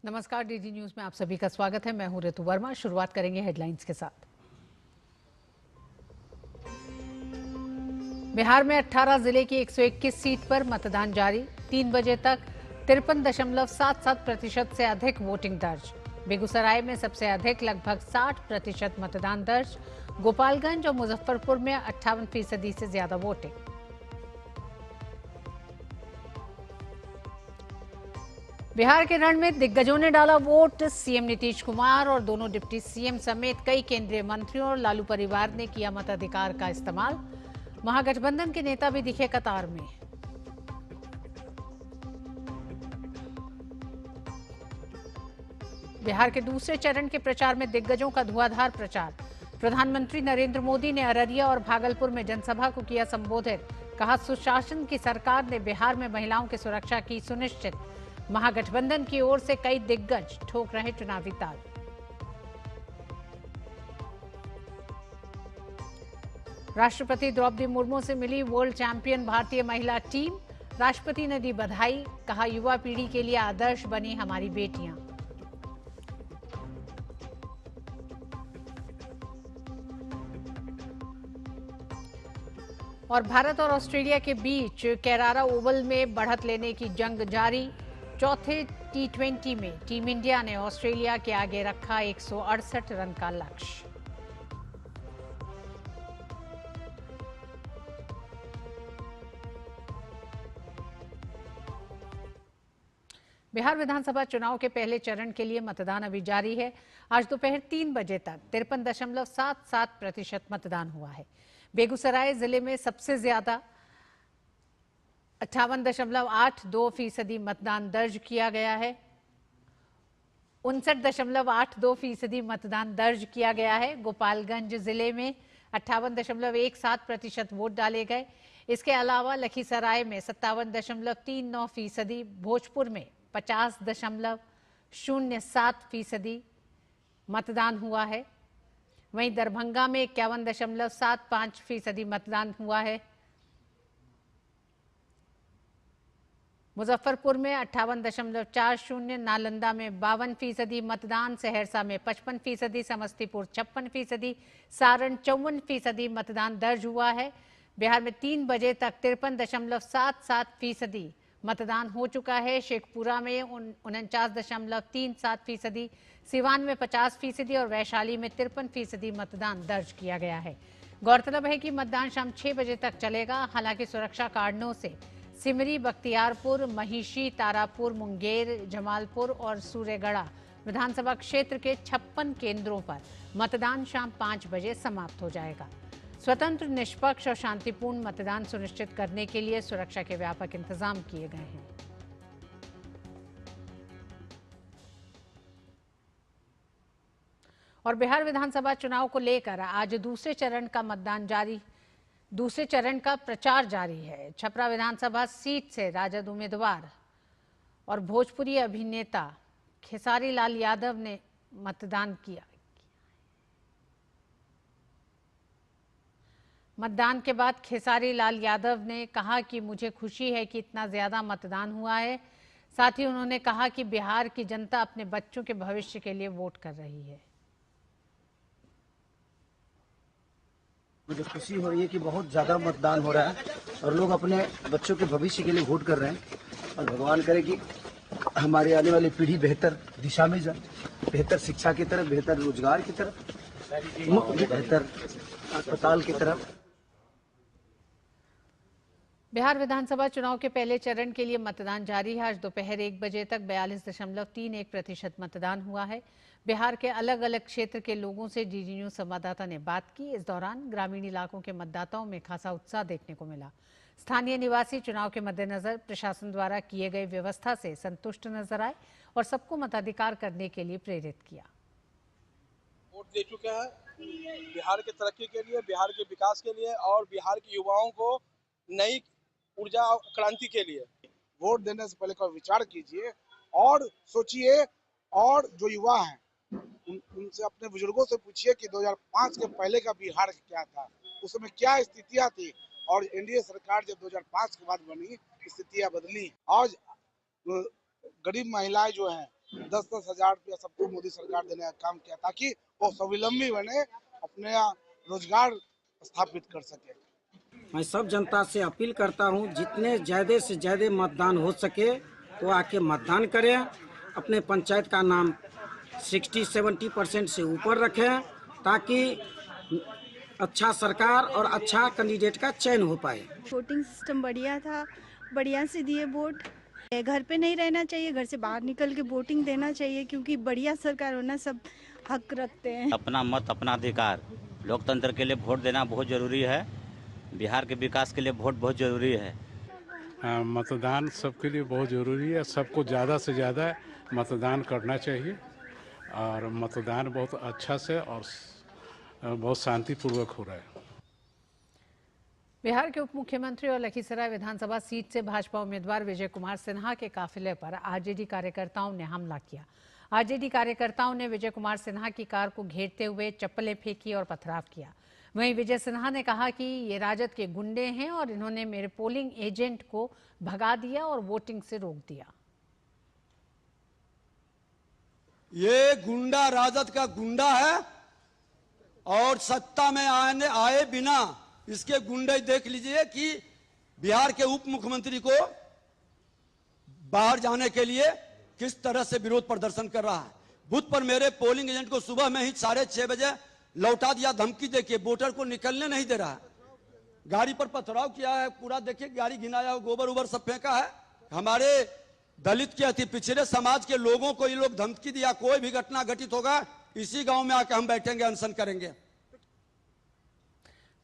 नमस्कार, DD news में आप सभी का स्वागत है। मैं हूं ऋतु वर्मा। शुरुआत करेंगे हेडलाइंस के साथ। बिहार में 18 जिले की 121 सीट पर मतदान जारी। 3 बजे तक 53.77% से अधिक वोटिंग दर्ज। बेगूसराय में सबसे अधिक लगभग 60% मतदान दर्ज। गोपालगंज और मुजफ्फरपुर में 58% से ज्यादा वोटिंग। बिहार के रण में दिग्गजों ने डाला वोट। सीएम नीतीश कुमार और दोनों डिप्टी सीएम समेत कई केंद्रीय मंत्रियों और लालू परिवार ने किया मताधिकार का इस्तेमाल। महागठबंधन के नेता भी दिखे कतार में। बिहार के दूसरे चरण के प्रचार में दिग्गजों का धुआंधार प्रचार। प्रधानमंत्री नरेंद्र मोदी ने अररिया और भागलपुर में जनसभा को किया संबोधित। कहा, सुशासन की सरकार ने बिहार में महिलाओं की सुरक्षा की सुनिश्चित। महागठबंधन की ओर से कई दिग्गज ठोक रहे चुनावी ताल। राष्ट्रपति द्रौपदी मुर्मू से मिली वर्ल्ड चैंपियन भारतीय महिला टीम। राष्ट्रपति ने दी बधाई। कहा, युवा पीढ़ी के लिए आदर्श बनी हमारी बेटियां। और भारत और ऑस्ट्रेलिया के बीच कैरारा ओवल में बढ़त लेने की जंग जारी। चौथे टी20 में टीम इंडिया ने ऑस्ट्रेलिया के आगे रखा 168 रन का लक्ष्य। बिहार विधानसभा चुनाव के पहले चरण के लिए मतदान अभी जारी है। आज दोपहर 3 बजे तक 53.77% मतदान हुआ है। बेगूसराय जिले में सबसे ज्यादा 58.82% मतदान दर्ज किया गया है। 59.82% मतदान दर्ज किया गया है। गोपालगंज जिले में 58.17% वोट डाले गए। इसके अलावा लखीसराय में 57.39%, भोजपुर में 50.07% मतदान हुआ है। वहीं दरभंगा में 51.75% मतदान हुआ है। मुजफ्फरपुर में 58.40%, नालंदा में 52% मतदान, सहरसा में 55%, समस्तीपुर 56%, सारण 54% मतदान दर्ज हुआ है। बिहार में 3 बजे तक 53.77% मतदान हो चुका है। शेखपुरा में 49.37%, सिवान में 50% और वैशाली में 53% मतदान दर्ज किया गया है। गौरतलब है कि मतदान शाम 6 बजे तक चलेगा। हालांकि सुरक्षा कारणों से सिमरी, बख्तियारपुर, महिषी, तारापुर, मुंगेर, जमालपुर और सूर्यगढ़ा विधानसभा क्षेत्र के 56 केंद्रों पर मतदान शाम 5 बजे समाप्त हो जाएगा। स्वतंत्र, निष्पक्ष और शांतिपूर्ण मतदान सुनिश्चित करने के लिए सुरक्षा के व्यापक इंतजाम किए गए हैं। और बिहार विधानसभा चुनाव को लेकर आज दूसरे चरण का प्रचार जारी है। छपरा विधानसभा सीट से राजद उम्मीदवार और भोजपुरी अभिनेता खेसारी लाल यादव ने मतदान किया। मतदान के बाद खेसारी लाल यादव ने कहा कि मुझे खुशी है कि इतना ज्यादा मतदान हुआ है। साथ ही उन्होंने कहा कि बिहार की जनता अपने बच्चों के भविष्य के लिए वोट कर रही है। मुझे खुशी हो रही है कि बहुत ज़्यादा मतदान हो रहा है और लोग अपने बच्चों के भविष्य के लिए वोट कर रहे हैं। और भगवान करे कि हमारी आने वाली पीढ़ी बेहतर दिशा में जाए, बेहतर शिक्षा की तरफ, बेहतर रोजगार की तरफ, बेहतर अस्पताल की तरफ। बिहार विधानसभा चुनाव के पहले चरण के लिए मतदान जारी है। आज दोपहर 1 बजे तक 42.31% मतदान हुआ है। बिहार के अलग अलग क्षेत्र के लोगों से डीडी न्यूज संवाददाता ने बात की। इस दौरान ग्रामीण इलाकों के मतदाताओं में खासा उत्साह देखने को मिला। स्थानीय निवासी चुनाव के मद्देनजर प्रशासन द्वारा किए गए व्यवस्था से संतुष्ट नजर आए और सबको मताधिकार करने के लिए प्रेरित किया। वोट दे चुके हैं बिहार की तरक्की के लिए, बिहार के विकास के लिए और बिहार के युवाओं को नई ऊर्जा और क्रांति के लिए। वोट देने से पहले का विचार कीजिए और सोचिए, और जो युवा हैं उनसे, अपने बुजुर्गों से पूछिए कि 2005 के पहले का बिहार क्या था, उस समय क्या स्थितियां थी, और एनडीए सरकार जब 2005 के बाद बनी, स्थितियां बदली। आज गरीब महिलाएं जो हैं 10-10 हजार रुपया सबको मोदी सरकार देने का काम किया, ताकि वो स्वावलंबी बने, अपने रोजगार स्थापित कर सके। मैं सब जनता से अपील करता हूं, जितने ज़्यादा से ज़्यादा मतदान हो सके वो आके मतदान करें, अपने पंचायत का नाम 60-70% से ऊपर रखें, ताकि अच्छा सरकार और अच्छा कैंडिडेट का चयन हो पाए। वोटिंग सिस्टम बढ़िया था, बढ़िया से दिए वोट। घर पे नहीं रहना चाहिए, घर से बाहर निकल के वोटिंग देना चाहिए, क्योंकि बढ़िया सरकार होना सब हक रखते हैं। अपना मत अपना अधिकार, लोकतंत्र के लिए वोट देना बहुत जरूरी है। बिहार के विकास के लिए वोट बहुत जरूरी है। मतदान सबके लिए बहुत ज़रूरी है। सबको ज़्यादा से ज़्यादा मतदान करना चाहिए और मतदान बहुत अच्छा से और बहुत शांतिपूर्वक हो रहा है। बिहार के उप मुख्यमंत्री और लखीसराय विधानसभा सीट से भाजपा उम्मीदवार विजय कुमार सिन्हा के काफिले पर आरजेडी कार्यकर्ताओं ने हमला किया। आरजेडी कार्यकर्ताओं ने विजय कुमार सिन्हा की कार को घेरते हुए चप्पलें फेंकी और पथराव किया। वहीं विजय सिन्हा ने कहा कि ये राजद के गुंडे हैं और इन्होंने मेरे पोलिंग एजेंट को भगा दिया और वोटिंग से रोक दिया। ये गुंडा राजद का गुंडा है और सत्ता में आए बिना इसके गुंडे देख लीजिए कि बिहार के उप मुख्यमंत्री को बाहर जाने के लिए किस तरह से विरोध प्रदर्शन कर रहा है। बूथ पर मेरे पोलिंग एजेंट को सुबह में ही 6:30 बजे लौटा दिया, धमकी देके वोटर को निकलने नहीं दे रहा है। गाड़ी पर पथराव किया है, पूरा देखिए गाड़ी घिनाया, गोबर उबर सब फेंका है। हमारे दलित के अति पिछड़े समाज के लोगों को ये लोग धमकी दिया, कोई भी घटना घटित होगा इसी गांव में आकर हम बैठेंगे, अनशन करेंगे।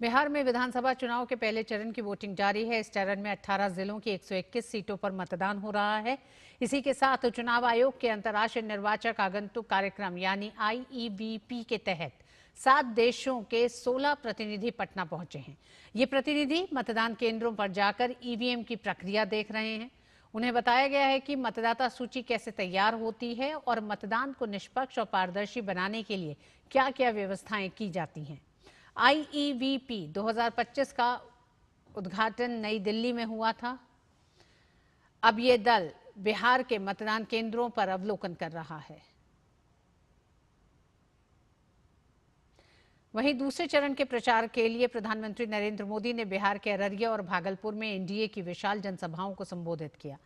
बिहार में विधानसभा चुनाव के पहले चरण की वोटिंग जारी है। इस चरण में 18 जिलों की 121 सीटों पर मतदान हो रहा है। इसी के साथ चुनाव आयोग के अंतर्राष्ट्रीय निर्वाचक आगंतुक कार्यक्रम यानी IEVP के तहत 7 देशों के 16 प्रतिनिधि पटना पहुंचे हैं। ये प्रतिनिधि मतदान केंद्रों पर जाकर EVM की प्रक्रिया देख रहे हैं। उन्हें बताया गया है कि मतदाता सूची कैसे तैयार होती है और मतदान को निष्पक्ष और पारदर्शी बनाने के लिए क्या क्या व्यवस्थाएं की जाती हैं। IEVP 2025 का उद्घाटन नई दिल्ली में हुआ था। अब ये दल बिहार के मतदान केंद्रों पर अवलोकन कर रहा है। वहीं दूसरे चरण के प्रचार के लिए प्रधानमंत्री नरेंद्र मोदी ने बिहार के अररिया और भागलपुर में NDA की विशाल जनसभाओं को संबोधित किया।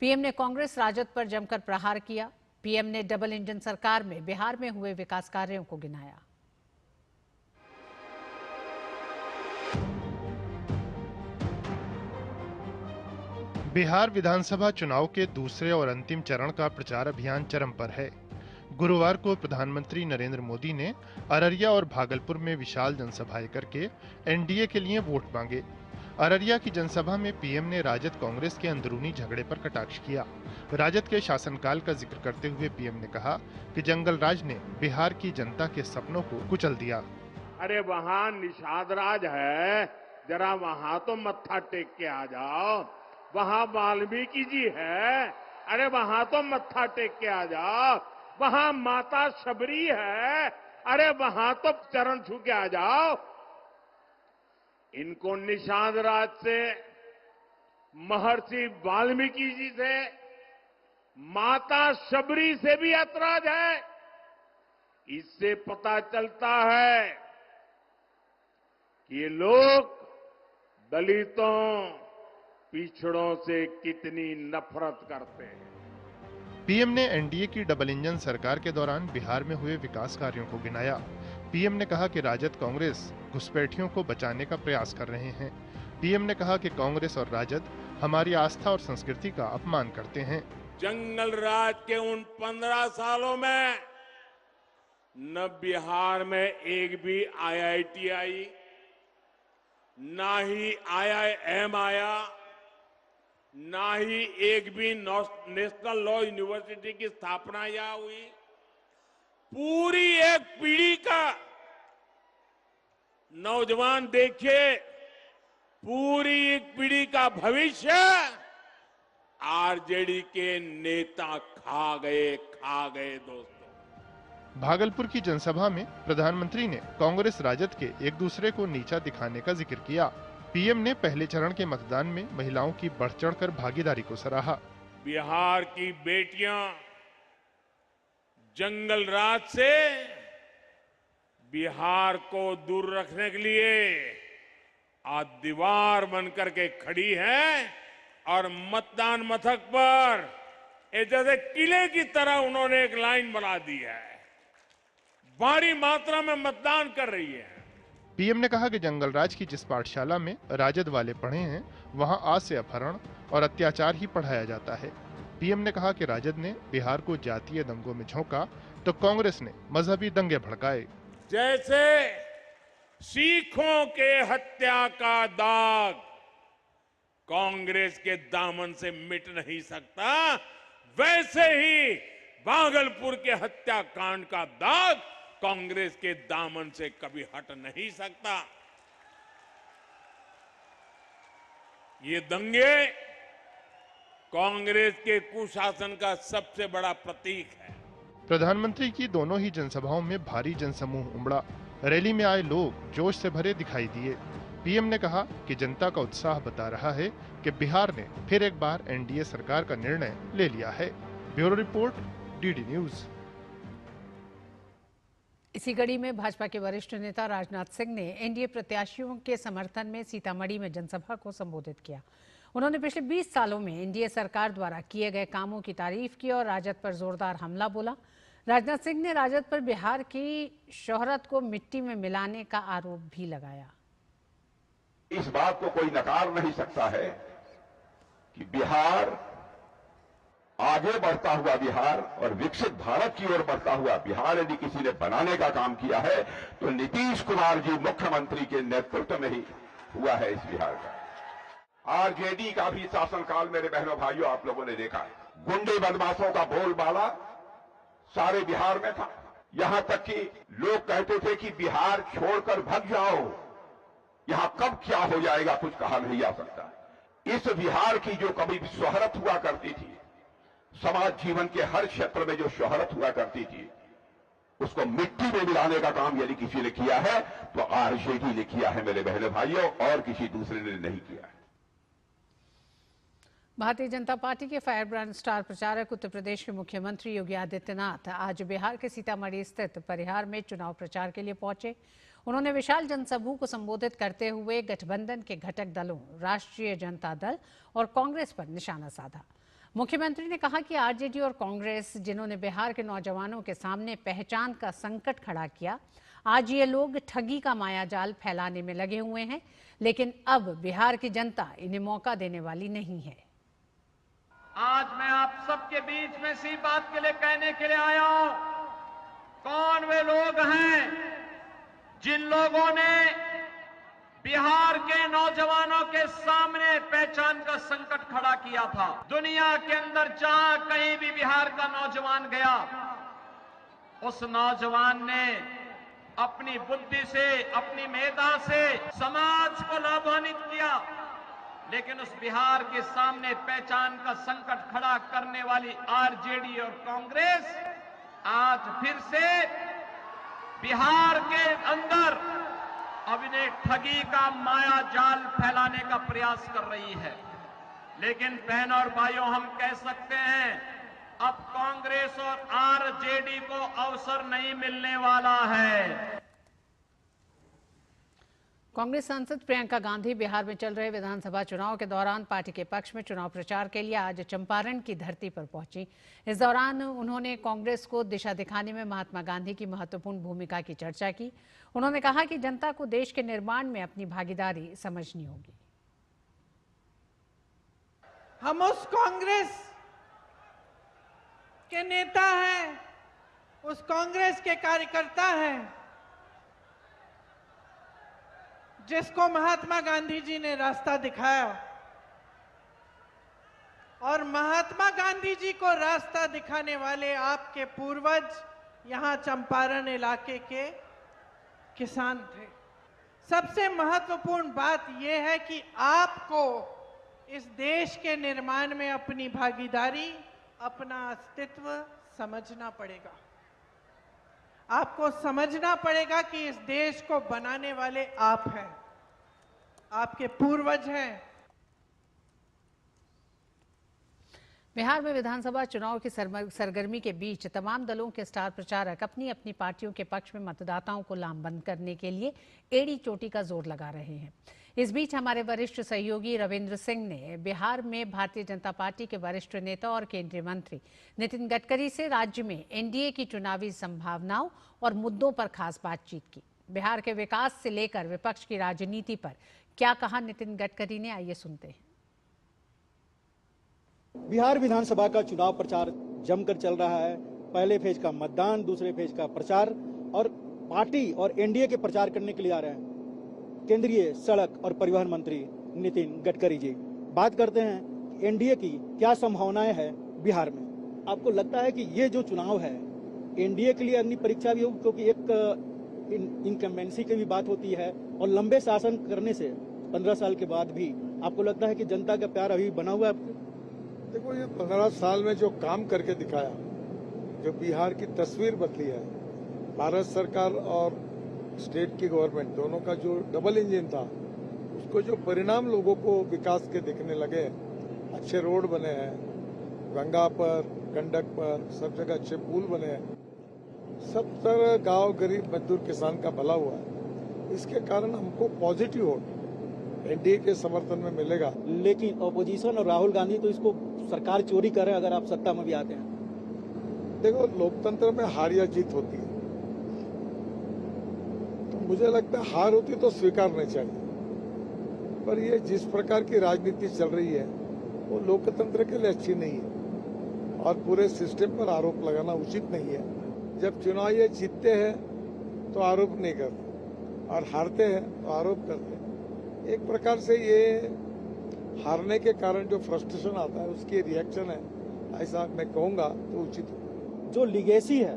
पीएम ने कांग्रेस राजद पर जमकर प्रहार किया। पीएम ने डबल इंजन सरकार में बिहार में हुए विकास कार्यों को गिनाया। बिहार विधानसभा चुनाव के दूसरे और अंतिम चरण का प्रचार अभियान चरम पर है। गुरुवार को प्रधानमंत्री नरेंद्र मोदी ने अररिया और भागलपुर में विशाल जनसभाएं करके NDA के लिए वोट मांगे। अररिया की जनसभा में पीएम ने राजद कांग्रेस के अंदरूनी झगड़े पर कटाक्ष किया। राजद के शासनकाल का जिक्र करते हुए पीएम ने कहा कि जंगल राज ने बिहार की जनता के सपनों को कुचल दिया। अरे वहाँ निषाद राज है, जरा वहाँ तो मत्था टेक के आ जाओ। वहाँ वाल्मीकि जी है, अरे वहाँ तो मत्था टेक के आ जाओ। वहाँ माता शबरी है, अरे वहाँ तो चरण छू के आ जाओ। इनको निषाद राज से, महर्षि वाल्मीकि जी से, माता शबरी से भी ऐतराज है। इससे पता चलता है कि ये लोग दलितों, पिछड़ों से कितनी नफरत करते हैं। पीएम ने NDA की डबल इंजन सरकार के दौरान बिहार में हुए विकास कार्यों को गिनाया। पीएम ने कहा कि राजद कांग्रेस घुसपैठियों को बचाने का प्रयास कर रहे हैं। पीएम ने कहा कि कांग्रेस और राजद हमारी आस्था और संस्कृति का अपमान करते हैं। जंगल राज के उन 15 सालों में न बिहार में एक भी IIT आई, ना ही IIM आया, ना ही एक भी नेशनल लॉ यूनिवर्सिटी की स्थापना यहाँ हुई। पूरी एक पीढ़ी का नौजवान देखिए, पूरी एक पीढ़ी का भविष्य आरजेडी के नेता खा गए दोस्तों। भागलपुर की जनसभा में प्रधानमंत्री ने कांग्रेस राजद के एक दूसरे को नीचा दिखाने का जिक्र किया। पीएम ने पहले चरण के मतदान में महिलाओं की बढ़ चढ़कर भागीदारी को सराहा। बिहार की बेटियां जंगल राज से बिहार को दूर रखने के लिए आज दीवार बनकर के खड़ी है और मतदान मथक पर ये जैसे किले की तरह उन्होंने एक लाइन बना दी है, भारी मात्रा में मतदान कर रही है। पीएम ने कहा कि जंगल राज की जिस पाठशाला में राजद वाले पढ़े हैं, वहां आज से अपहरण और अत्याचार ही पढ़ाया जाता है। पीएम ने कहा कि राजद ने बिहार को जातीय दंगों में झोंका तो कांग्रेस ने मजहबी दंगे भड़काए। जैसे सिखों के हत्या का दाग कांग्रेस के दामन से मिट नहीं सकता, वैसे ही भागलपुर के हत्याकांड का दाग कांग्रेस के दामन से कभी हट नहीं सकता। ये दंगे कांग्रेस के कुशासन का सबसे बड़ा प्रतीक है। प्रधानमंत्री की दोनों ही जनसभाओं में भारी जनसमूह उमड़ा। रैली में आए लोग जोश से भरे दिखाई दिए। पीएम ने कहा कि जनता का उत्साह बता रहा है कि बिहार ने फिर एक बार एनडीए सरकार का निर्णय ले लिया है। Bureau report, DD news. इसी कड़ी में भाजपा के वरिष्ठ नेता राजनाथ सिंह ने एनडीए प्रत्याशियों के समर्थन में सीतामढ़ी में जनसभा को संबोधित किया। उन्होंने पिछले 20 सालों में एनडीए सरकार द्वारा किए गए कामों की तारीफ की और राजद पर जोरदार हमला बोला। राजनाथ सिंह ने राजद पर बिहार की शोहरत को मिट्टी में मिलाने का आरोप भी लगाया। इस बात को कोई नकार नहीं सकता है कि बिहार, आगे बढ़ता हुआ बिहार और विकसित भारत की ओर बढ़ता हुआ बिहार यदि किसी ने बनाने का काम किया है तो नीतीश कुमार जी मुख्यमंत्री के नेतृत्व में ही हुआ है इस बिहार का। आरजेडी का भी शासनकाल मेरे बहनों भाइयों आप लोगों ने देखा है। गुंडे बदमाशों का बोलबाला सारे बिहार में था। यहां तक कि लोग कहते थे कि बिहार छोड़कर भाग जाओ, यहां कब क्या हो जाएगा कुछ कहा नहीं जा सकता। इस बिहार की जो कभी शोहरत हुआ करती थी, समाज जीवन के हर क्षेत्र में जो शोहरत हुआ करती थी, उसको मिट्टी में मिलाने का काम यदि किसी ने किया है तो आरजेडी ने किया है मेरे बहनों भाइयों, और किसी दूसरे ने नहीं किया है। भारतीय जनता पार्टी के फायर ब्रांड स्टार प्रचारक उत्तर प्रदेश के मुख्यमंत्री योगी आदित्यनाथ आज बिहार के सीतामढ़ी स्थित परिहार में चुनाव प्रचार के लिए पहुंचे। उन्होंने विशाल जनसभा को संबोधित करते हुए गठबंधन के घटक दलों राष्ट्रीय जनता दल और कांग्रेस पर निशाना साधा। मुख्यमंत्री ने कहा कि आरजेडी और कांग्रेस, जिन्होंने बिहार के नौजवानों के सामने पहचान का संकट खड़ा किया, आज ये लोग ठगी का मायाजाल फैलाने में लगे हुए हैं, लेकिन अब बिहार की जनता इन्हें मौका देने वाली नहीं है। आज मैं आप सबके बीच में इसी बात के लिए कहने के लिए आया हूं, कौन वे लोग हैं जिन लोगों ने बिहार के नौजवानों के सामने पहचान का संकट खड़ा किया था। दुनिया के अंदर जहां कहीं भी बिहार का नौजवान गया, उस नौजवान ने अपनी बुद्धि से, अपनी मेधा से समाज को लाभान्वित किया, लेकिन उस बिहार के सामने पहचान का संकट खड़ा करने वाली आरजेडी और कांग्रेस आज फिर से बिहार के अंदर अब इन्हें ठगी का माया जाल फैलाने का प्रयास कर रही है। लेकिन बहनों और भाइयों, हम कह सकते हैं अब कांग्रेस और आरजेडी को अवसर नहीं मिलने वाला है। कांग्रेस सांसद प्रियंका गांधी बिहार में चल रहे विधानसभा चुनाव के दौरान पार्टी के पक्ष में चुनाव प्रचार के लिए आज चंपारण की धरती पर पहुंची। इस दौरान उन्होंने कांग्रेस को दिशा दिखाने में महात्मा गांधी की महत्वपूर्ण भूमिका की चर्चा की। उन्होंने कहा कि जनता को देश के निर्माण में अपनी भागीदारी समझनी होगी। हम उस कांग्रेस के नेता हैं, उस कांग्रेस के कार्यकर्ता हैं जिसको महात्मा गांधी जी ने रास्ता दिखाया, और महात्मा गांधी जी को रास्ता दिखाने वाले आपके पूर्वज यहां चंपारण इलाके के किसान थे। सबसे महत्वपूर्ण बात यह है कि आपको इस देश के निर्माण में अपनी भागीदारी, अपना अस्तित्व समझना पड़ेगा। आपको समझना पड़ेगा कि इस देश को बनाने वाले आप हैं, आपके पूर्वज हैं। बिहार में विधानसभा चुनाव की सरगर्मी के बीच तमाम दलों के स्टार प्रचारक अपनी अपनी पार्टियों के पक्ष में मतदाताओं को लामबंद करने के लिए एड़ी चोटी का जोर लगा रहे हैं। इस बीच हमारे वरिष्ठ सहयोगी रविंद्र सिंह ने बिहार में भारतीय जनता पार्टी के वरिष्ठ नेता और केंद्रीय मंत्री नितिन गडकरी से राज्य में एनडीए की चुनावी संभावनाओं और मुद्दों पर खास बातचीत की। बिहार के विकास से लेकर विपक्ष की राजनीति पर क्या कहा नितिन गडकरी ने, आइए सुनते हैं। बिहार विधानसभा का चुनाव प्रचार जमकर चल रहा है। पहले फेज का मतदान, दूसरे फेज का प्रचार और पार्टी और एनडीए के प्रचार करने के लिए आ रहे हैं केंद्रीय सड़क और परिवहन मंत्री नितिन गडकरी जी। बात करते हैं एनडीए की क्या संभावनाएं हैं बिहार में। आपको लगता है कि ये जो चुनाव है एनडीए के लिए अग्नि परीक्षा भी होगी, क्योंकि एक इनकम्बेंसी की भी बात होती है और लंबे शासन करने से 15 साल के बाद भी आपको लगता है कि जनता का प्यार अभी बना हुआ है? देखो, ये 15 साल में जो काम करके दिखाया, जो बिहार की तस्वीर बदली है, भारत सरकार और स्टेट की गवर्नमेंट दोनों का जो डबल इंजन था, उसको जो परिणाम लोगों को विकास के दिखने लगे, अच्छे रोड बने हैं, गंगा पर, गंडक पर, सब जगह अच्छे पुल बने हैं, सब तरह गांव गरीब मजदूर किसान का भला हुआ है। इसके कारण हमको पॉजिटिव वोट एनडीए के समर्थन में मिलेगा। लेकिन ऑपोजिशन और राहुल गांधी तो इसको सरकार चोरी करे अगर आप सत्ता में भी आते हैं। देखो, लोकतंत्र में हार या जीत होती है, तो मुझे लगता है हार होती तो स्वीकारना चाहिए, पर ये जिस प्रकार की राजनीति चल रही है वो लोकतंत्र के लिए अच्छी नहीं है और पूरे सिस्टम पर आरोप लगाना उचित नहीं है। जब चुनाव ये जीतते हैं तो आरोप नहीं करते और हारते हैं तो आरोप करते हैं। एक प्रकार से ये हारने के कारण जो फ्रस्ट्रेशन आता है उसकी रिएक्शन है, ऐसा मैं कहूंगा तो उचित है। जो लीगेसी है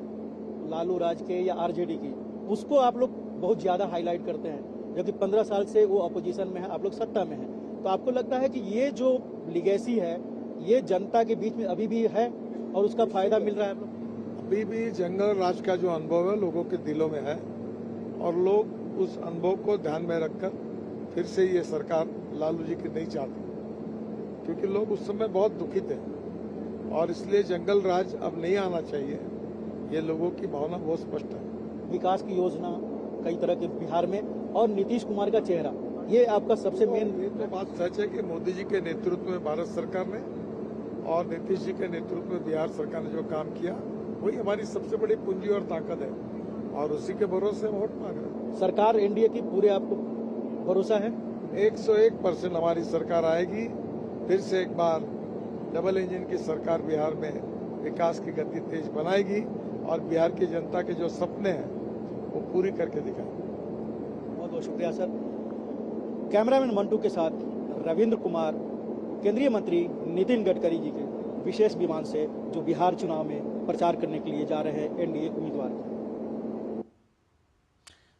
लालू राज के या आरजेडी की, उसको आप लोग बहुत ज्यादा हाईलाइट करते हैं, जबकि 15 साल से वो अपोजिशन में है, आप लोग सत्ता में हैं। तो आपको लगता है कि ये जो लीगेसी है ये जनता के बीच में अभी भी है और उसका फायदा मिल रहा है? अभी भी जंगल राज का जो अनुभव है लोगों के दिलों में है और लोग उस अनुभव को ध्यान में रखकर फिर से ये सरकार लालू जी की नहीं चाहती, क्योंकि लोग उस समय बहुत दुखित हैं और इसलिए जंगल राज अब नहीं आना चाहिए। ये लोगों की भावना बहुत स्पष्ट है। विकास की योजना कई तरह के बिहार में और नीतीश कुमार का चेहरा, ये आपका सबसे मेन। ये तो बात सच है कि मोदी जी के नेतृत्व में भारत सरकार ने और नीतीश जी के नेतृत्व में बिहार सरकार ने जो काम किया वही हमारी सबसे बड़ी पूंजी और ताकत है और उसी के भरोसे वोट मांग रहे हैं। सरकार एनडीए की पूरे आपको भरोसा है? 101% हमारी सरकार आएगी। फिर से एक बार डबल इंजन की सरकार बिहार में विकास की गति तेज बनाएगी और बिहार की जनता के जो सपने हैं वो पूरी करके दिखाएगी। बहुत बहुत शुक्रिया सर। कैमरामैन मंटू के साथ रविंद्र कुमार, केंद्रीय मंत्री नितिन गडकरी जी के विशेष विमान से जो बिहार चुनाव में प्रचार करने के लिए जा रहे हैं एनडीए उम्मीदवार।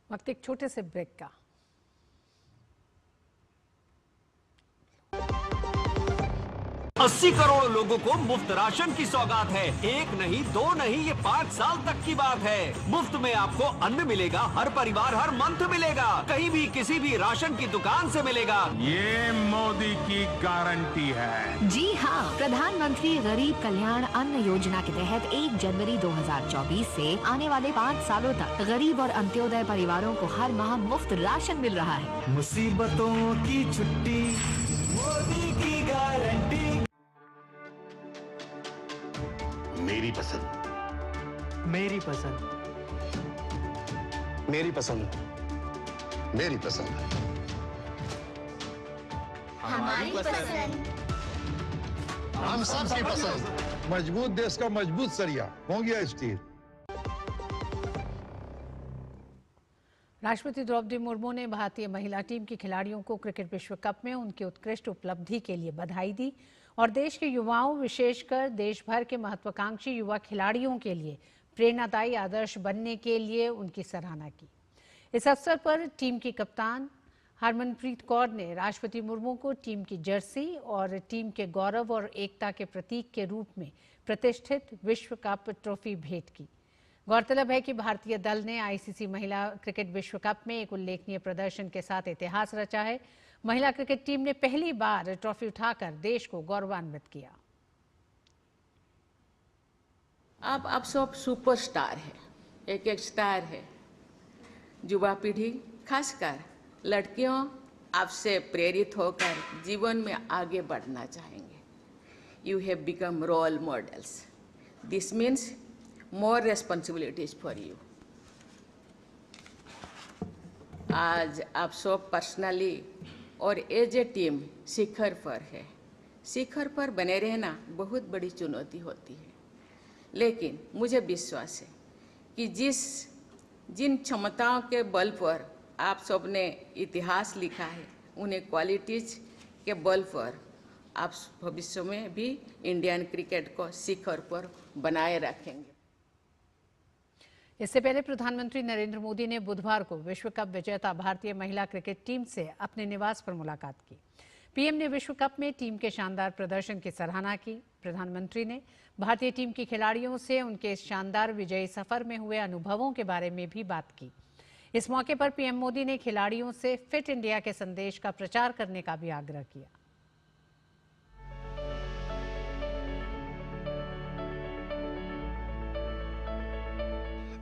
वक्त एक छोटे से ब्रेक का। 80 करोड़ लोगों को मुफ्त राशन की सौगात है। एक नहीं, दो नहीं, ये 5 साल तक की बात है। मुफ्त में आपको अन्न मिलेगा, हर परिवार हर मंथ मिलेगा, कहीं भी किसी भी राशन की दुकान से मिलेगा। ये मोदी की गारंटी है। जी हाँ, प्रधानमंत्री गरीब कल्याण अन्न योजना के तहत 1 जनवरी 2024 से आने वाले 5 सालों तक गरीब और अंत्योदय परिवारों को हर माह मुफ्त राशन मिल रहा है। मुसीबतों की छुट्टी, मोदी की गारंटी। मेरी पसंद, मेरी पसंद, मेरी पसंद, मेरी पसंद, हमारी पसंद, हम सबकी पसंद। मजबूत देश का मजबूत सरिया हो गया स्टील। राष्ट्रपति द्रौपदी मुर्मू ने भारतीय महिला टीम की खिलाड़ियों को क्रिकेट विश्व कप में उनकी उत्कृष्ट उपलब्धि के लिए बधाई दी और देश के युवाओं, विशेषकर देश भर के महत्वाकांक्षी युवा खिलाड़ियों के लिए प्रेरणादायी आदर्श बनने के लिए उनकी सराहना की। इस अवसर पर टीम की कप्तान हरमनप्रीत कौर ने राष्ट्रपति मुर्मू को टीम की जर्सी और टीम के गौरव और एकता के प्रतीक के रूप में प्रतिष्ठित विश्व कप ट्रॉफी भेंट की। गौरतलब है कि भारतीय दल ने आईसीसी महिला क्रिकेट विश्व कप में एक उल्लेखनीय प्रदर्शन के साथ इतिहास रचा है। महिला क्रिकेट टीम ने पहली बार ट्रॉफी उठाकर देश को गौरवान्वित किया। आप सब सुपरस्टार है, एक स्टार है। युवा पीढ़ी खासकर लड़कियों आपसे प्रेरित होकर जीवन में आगे बढ़ना चाहेंगे। You have become role models. This means more responsibilities for you. आज आप सब पर्सनली और एज ए टीम शिखर पर है। शिखर पर बने रहना बहुत बड़ी चुनौती होती है, लेकिन मुझे विश्वास है कि जिन क्षमताओं के बल पर आप सब ने इतिहास लिखा है, उन्हें क्वालिटीज के बल पर आप भविष्य में भी इंडियन क्रिकेट को शिखर पर बनाए रखेंगे। इससे पहले प्रधानमंत्री नरेंद्र मोदी ने बुधवार को विश्व कप विजेता भारतीय महिला क्रिकेट टीम से अपने निवास पर मुलाकात की। पीएम ने विश्व कप में टीम के शानदार प्रदर्शन की सराहना की। प्रधानमंत्री ने भारतीय टीम की खिलाड़ियों से उनके शानदार विजयी सफर में हुए अनुभवों के बारे में भी बात की। इस मौके पर पीएम मोदी ने खिलाड़ियों से फिट इंडिया के संदेश का प्रचार करने का भी आग्रह किया।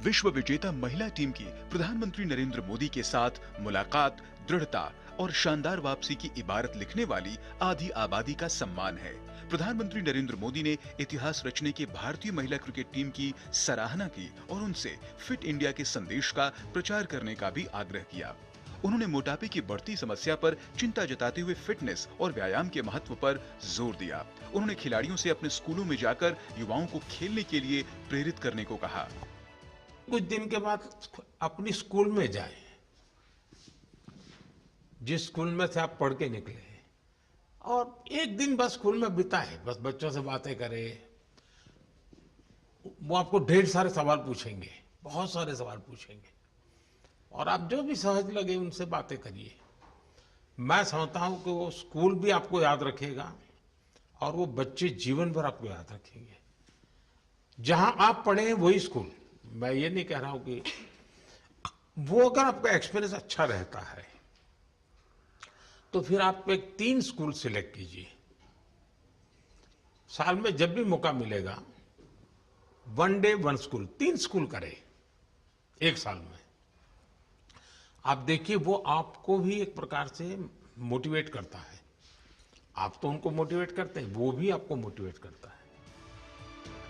विश्व विजेता महिला टीम की प्रधानमंत्री नरेंद्र मोदी के साथ मुलाकात दृढ़ता और शानदार वापसी की इबारत लिखने वाली आधी आबादी का सम्मान है। प्रधानमंत्री नरेंद्र मोदी ने इतिहास रचने के भारतीय महिला क्रिकेट टीम की सराहना की और उनसे फिट इंडिया के संदेश का प्रचार करने का भी आग्रह किया। उन्होंने मोटापे की बढ़ती समस्या पर चिंता जताते हुए फिटनेस और व्यायाम के महत्व पर जोर दिया। उन्होंने खिलाड़ियों से अपने स्कूलों में जाकर युवाओं को खेलने के लिए प्रेरित करने को कहा। कुछ दिन के बाद अपनी स्कूल में जाएं, जिस स्कूल में से आप पढ़ के निकले, और एक दिन बस स्कूल में बिताएं, बस बच्चों से बातें करें। वो आपको ढेर सारे सवाल पूछेंगे, बहुत सारे सवाल पूछेंगे, और आप जो भी सहज लगे उनसे बातें करिए। मैं समझता हूं कि वो स्कूल भी आपको याद रखेगा और वो बच्चे जीवन भर आपको याद रखेंगे। जहां आप पढ़े वही स्कूल, मैं ये नहीं कह रहा हूं कि वो, अगर आपका एक्सपीरियंस अच्छा रहता है तो फिर आप एक 3 स्कूल सिलेक्ट कीजिए। साल में जब भी मौका मिलेगा 1 डे 1 स्कूल, 3 स्कूल करें एक साल में। आप देखिए वो आपको भी एक प्रकार से मोटिवेट करता है। आप तो उनको मोटिवेट करते हैं, वो भी आपको मोटिवेट करता है।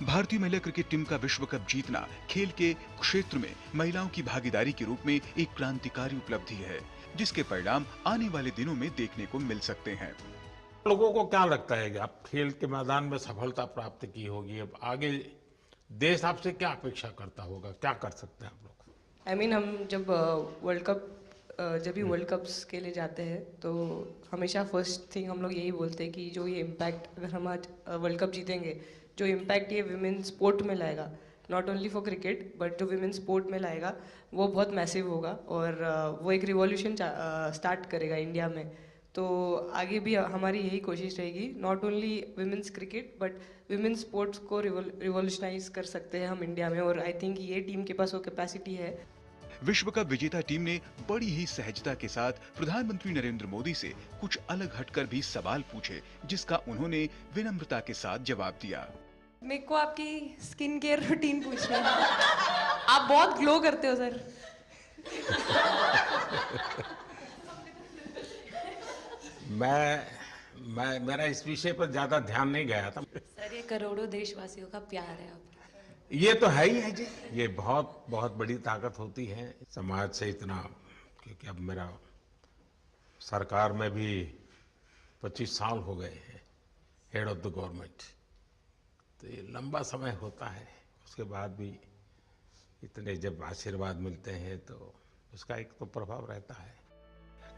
भारतीय महिला क्रिकेट टीम का विश्व कप जीतना खेल के क्षेत्र में महिलाओं की भागीदारी के रूप में एक क्रांतिकारी उपलब्धि है, जिसके परिणाम आने वाले दिनों में देखने को मिल सकते हैं। लोगों को क्या लगता है कि आप खेल के मैदान में सफलता प्राप्त की होगी, अब आगे देश आपसे क्या अपेक्षा करता होगा, क्या कर सकते हैं आप लोग? हम जब वर्ल्ड कप्स के लिए जाते हैं तो हमेशा फर्स्ट थिंग हम लोग यही बोलते हैं कि जो ये इम्पैक्ट, अगर हम आज वर्ल्ड कप जीतेंगे, जो इम्पैक्ट ये विमेन स्पोर्ट में लाएगा, not only for cricket but जो विमेन स्पोर्ट में लाएगा, वो बहुत मैसिव होगा और वो एक रिवॉल्यूशन स्टार्ट करेगा इंडिया में। तो आगे भी हमारी यही कोशिश रहेगी, not only women's cricket but women sports को रिवॉल्यूशनाइज कर सकते हैं हम इंडिया में, और आई थिंक ये टीम के पास वो कैपेसिटी है। विश्व कप विजेता टीम ने बड़ी ही सहजता के साथ प्रधानमंत्री नरेंद्र मोदी से कुछ अलग हटकर भी सवाल पूछे, जिसका उन्होंने विनम्रता के साथ जवाब दिया। मेरे को आपकी स्किन केयर रूटीन पूछनी है। आप बहुत ग्लो करते हो सर। मेरा इस विषय पर ज्यादा ध्यान नहीं गया था। सर ये करोड़ों देशवासियों का प्यार है आप। ये तो है ही है जी, ये बहुत बहुत बड़ी ताकत होती है समाज से इतना, क्योंकि अब मेरा सरकार में भी 25 साल हो गए हैं हेड ऑफ द गवर्नमेंट, तो ये लंबा समय होता है। उसके बाद भी इतने जब आशीर्वाद मिलते हैं तो उसका एक तो प्रभाव रहता है।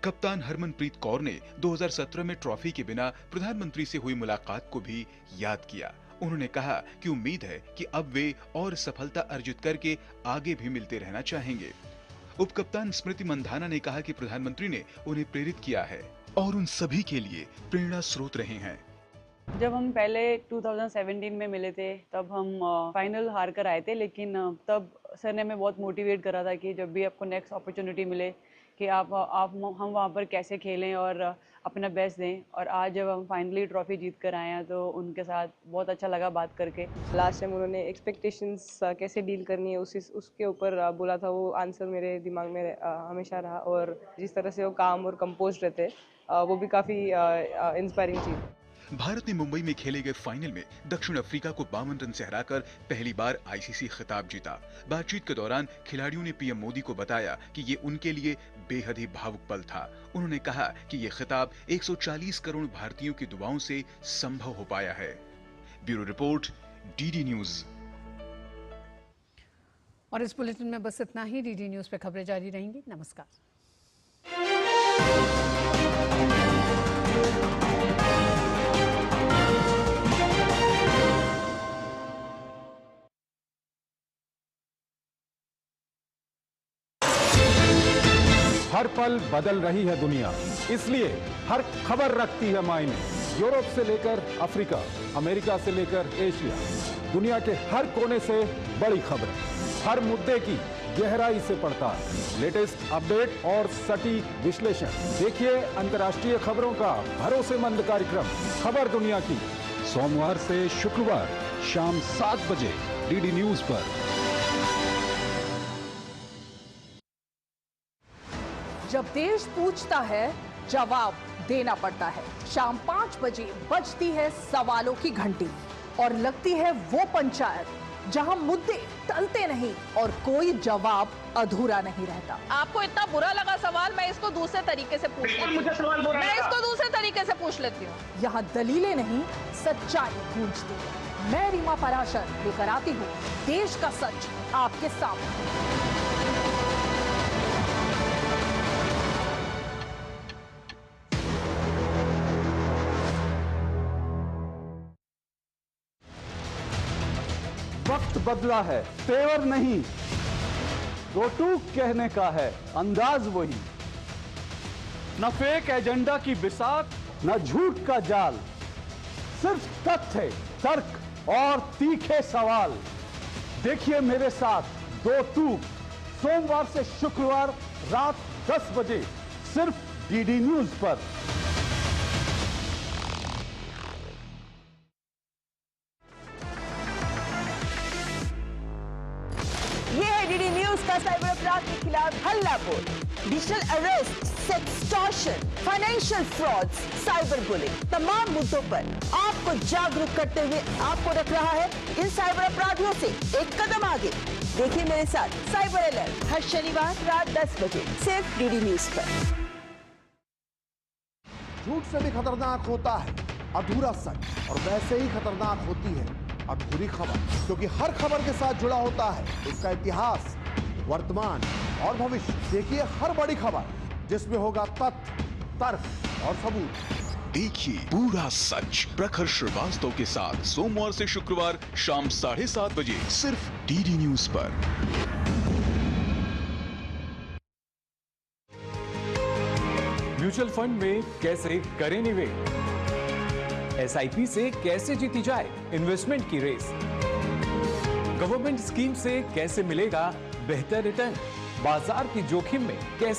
कप्तान हरमनप्रीत कौर ने 2017 में ट्रॉफी के बिना प्रधानमंत्री से हुई मुलाकात को भी याद किया। उन्होंने कहा कि उम्मीद है कि अब वे और सफलता अर्जित करके आगे भी मिलते रहना चाहेंगे। उप कप्तान स्मृति मंधाना ने कहा कि प्रधानमंत्री ने उन्हें प्रेरित किया है और उन सभी के लिए प्रेरणा स्रोत रहे हैं। जब हम पहले 2017 में मिले थे तब हम फाइनल हार कर आए थे, लेकिन तब सर ने हमें बहुत मोटिवेट करा था कि जब भी आपको नेक्स्ट अपॉर्चुनिटी मिले कि हम वहाँ पर कैसे खेलें और अपना बेस्ट दें। और आज जब हम फाइनली ट्रॉफी जीत कर आए हैं तो उनके साथ बहुत अच्छा लगा बात करके। लास्ट टाइम उन्होंने एक्सपेक्टेशंस कैसे डील करनी है उसके ऊपर बोला था, वो आंसर मेरे दिमाग में हमेशा रहा। और जिस तरह से वो काम और कंपोज रहते वो भी काफ़ी इंस्पायरिंग चीज़ है। भारत ने मुंबई में खेले गए फाइनल में दक्षिण अफ्रीका को 52 रन से हराकर पहली बार आईसीसी खिताब जीता। बातचीत के दौरान खिलाड़ियों ने पीएम मोदी को बताया कि ये उनके लिए बेहद ही भावुक पल था। उन्होंने कहा कि ये खिताब 140 करोड़ भारतीयों की दुआओं से संभव हो पाया है। Bureau report, DD news. और इस बुलेटिन में बस इतना ही। डीडी न्यूज पे खबरें जारी रहेंगी। नमस्कार। हर पल बदल रही है दुनिया, इसलिए हर खबर रखती है मायने। यूरोप से लेकर अफ्रीका, अमेरिका से लेकर एशिया, दुनिया के हर कोने से बड़ी खबरें, हर मुद्दे की गहराई से पड़ताल, लेटेस्ट अपडेट और सटीक विश्लेषण। देखिए अंतर्राष्ट्रीय खबरों का भरोसेमंद कार्यक्रम खबर दुनिया की, सोमवार से शुक्रवार शाम 7 बजे डीडी न्यूज पर। जब देश पूछता है, जवाब देना पड़ता है। शाम 5 बजे बजती है सवालों की घंटी और लगती है वो पंचायत जहां मुद्दे टलते नहीं और कोई जवाब अधूरा नहीं रहता। आपको इतना बुरा लगा सवाल, मैं इसको दूसरे तरीके से पूछ लेती हूँ। मैं इसको दूसरे तरीके से पूछ लेती हूँ। यहाँ दलीलें नहीं, सच्चाई गूंजती है। मैं रीमा पराशर लेकर आती हूँ देश का सच आपके सामने। वक्त बदला है, तेवर नहीं, दो टूक कहने का है अंदाज वही। न फेक एजेंडा की बिसात, न झूठ का जाल, सिर्फ तथ्य, तर्क और तीखे सवाल। देखिए मेरे साथ दो टूक, सोमवार से शुक्रवार रात 10 बजे सिर्फ डीडी न्यूज पर। ये है डीडी न्यूज का साइबर अपराध के खिलाफ हल्ला बोल। Digital arrest, sextortion, financial fraud, cyber bullying, तमाम मुद्दों पर आपको जागरूक करते हुए आपको रख रहा है इन साइबर अपराधियों से एक कदम आगे। देखिए मेरे साथ साइबर अलर्ट हर शनिवार रात 10 बजे सिर्फ डीडी न्यूज पर। झूठ से भी खतरनाक होता है अधूरा सच, और वैसे ही खतरनाक होती है अधूरी खबर, क्योंकि हर खबर के साथ जुड़ा होता है उसका इतिहास, वर्तमान और भविष्य। देखिए हर बड़ी खबर जिसमें होगा तथ्य, तर्क और सबूत। देखिए पूरा सच प्रखर श्रीवास्तव के साथ सोमवार से शुक्रवार शाम 7:30 बजे सिर्फ डीडी न्यूज पर। म्यूचुअल फंड में कैसे करें निवेश, एसआईपी से कैसे जीती जाए इन्वेस्टमेंट की रेस, गवर्नमेंट स्कीम से कैसे मिलेगा बेहतर रिटर्न, बाजार की जोखिम में कैसे